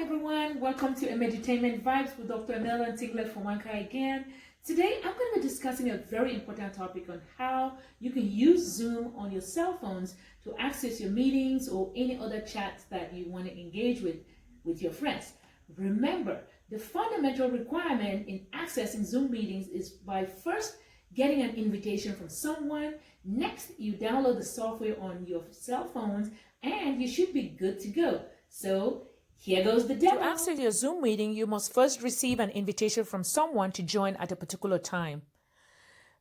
everyone, welcome to Entertainment Vibes with Dr. Emelda Ntinglet from Mankai again. Today I'm going to be discussing a very important topic on how you can use Zoom on your cell phones to access your meetings or any other chats that you want to engage with your friends. Remember, the fundamental requirement in accessing Zoom meetings is by first getting an invitation from someone. Next, you download the software on your cell phones and you should be good to go. So here goes the demo. To access your Zoom meeting, you must first receive an invitation from someone to join at a particular time.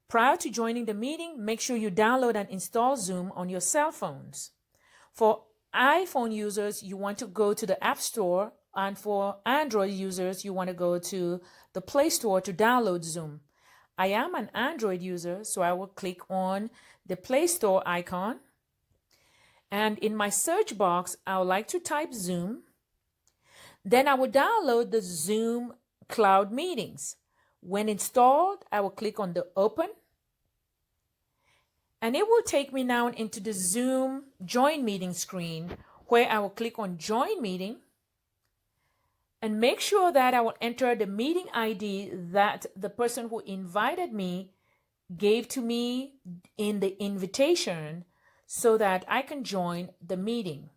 Prior to joining the meeting, make sure you download and install Zoom on your cell phones. For iPhone users, you want to go to the App Store, and for Android users, you want to go to the Play Store to download Zoom. I am an Android user, so I will click on the Play Store icon. And in my search box, I would like to type Zoom. Then I will download the Zoom Cloud Meetings. When installed, I will click on the Open. And it will take me now into the Zoom Join Meeting screen, where I will click on Join Meeting. And make sure that I will enter the meeting ID that the person who invited me gave to me in the invitation so that I can join the meeting.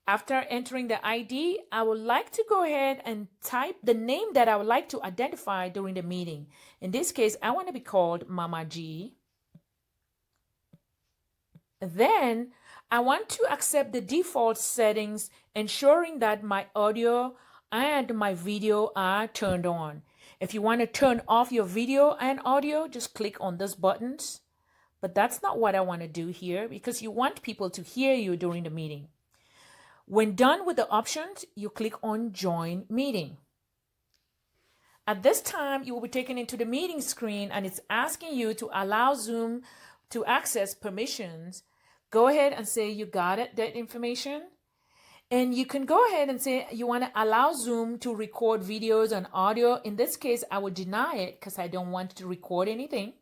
After entering the ID, I would like to go ahead and type the name that I would like to identify during the meeting. In this case, I want to be called Mama G. Then I want to accept the default settings, ensuring that my audio and my video are turned on. If you want to turn off your video and audio, just click on those buttons. But that's not what I want to do here, because you want people to hear you during the meeting. When done with the options, you click on Join Meeting. At this time, you will be taken into the meeting screen, and it's asking you to allow Zoom to access permissions. Go ahead and say you got it, that information. And you can go ahead and say you want to allow Zoom to record videos and audio. In this case, I would deny it because I don't want to record anything.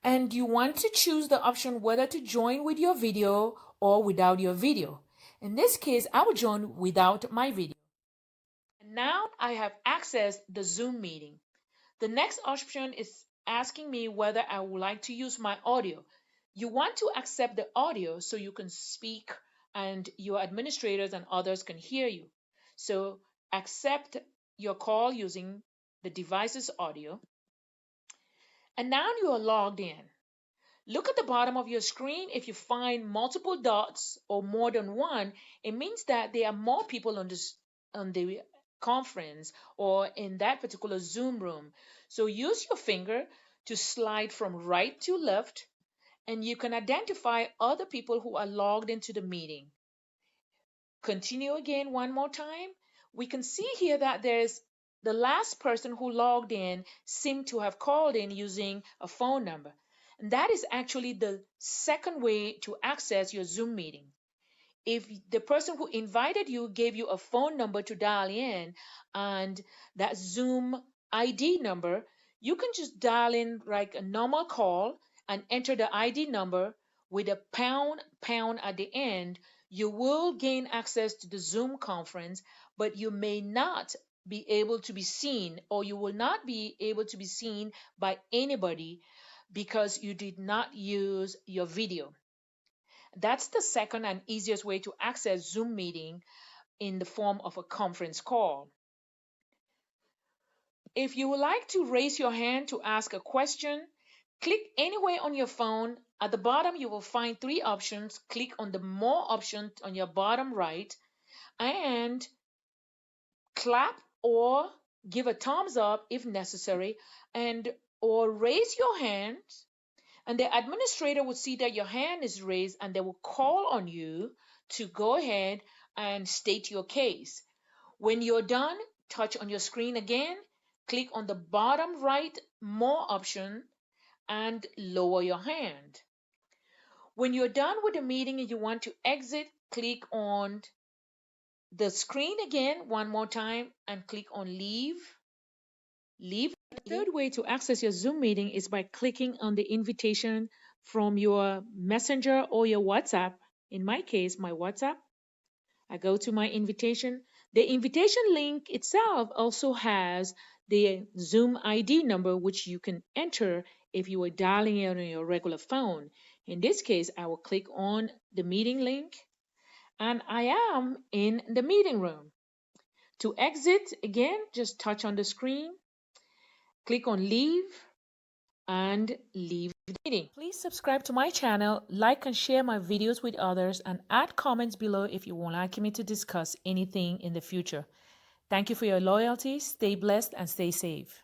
And you want to choose the option whether to join with your video or without your video. In this case, I will join without my video. And now I have accessed the Zoom meeting. The next option is asking me whether I would like to use my audio. You want to accept the audio so you can speak and your administrators and others can hear you. So accept your call using the device's audio. And now you are logged in. Look at the bottom of your screen. If you find multiple dots or more than one, it means that there are more people on the conference or in that particular Zoom room. So use your finger to slide from right to left, and you can identify other people who are logged into the meeting. Continue again one more time. We can see here that there's the last person who logged in seemed to have called in using a phone number. And that is actually the second way to access your Zoom meeting. If the person who invited you gave you a phone number to dial in and that Zoom ID number, you can just dial in like a normal call and enter the ID number with a pound at the end. You will gain access to the Zoom conference, but you may not be able to be seen, or you will not be able to be seen by anybody because you did not use your video. That's the second and easiest way to access Zoom meeting in the form of a conference call. If you would like to raise your hand to ask a question, click anywhere on your phone. At the bottom, you will find three options. Click on the More option on your bottom right and clap or give a thumbs up if necessary, or raise your hand, and the administrator will see that your hand is raised and they will call on you to go ahead and state your case. When you're done, touch on your screen again, click on the bottom right More option and lower your hand. When you're done with the meeting and you want to exit, click on the screen again one more time and click on Leave. The third way to access your Zoom meeting is by clicking on the invitation from your Messenger or your WhatsApp. In my case, my WhatsApp. I go to my invitation. The invitation link itself also has the Zoom ID number, which you can enter if you are dialing it on your regular phone. In this case, I will click on the meeting link and I am in the meeting room. To exit, again, just touch on the screen, click on leave, and leave the meeting. Please subscribe to my channel, like and share my videos with others, and add comments below if you would like me to discuss anything in the future. Thank you for your loyalty. Stay blessed and stay safe.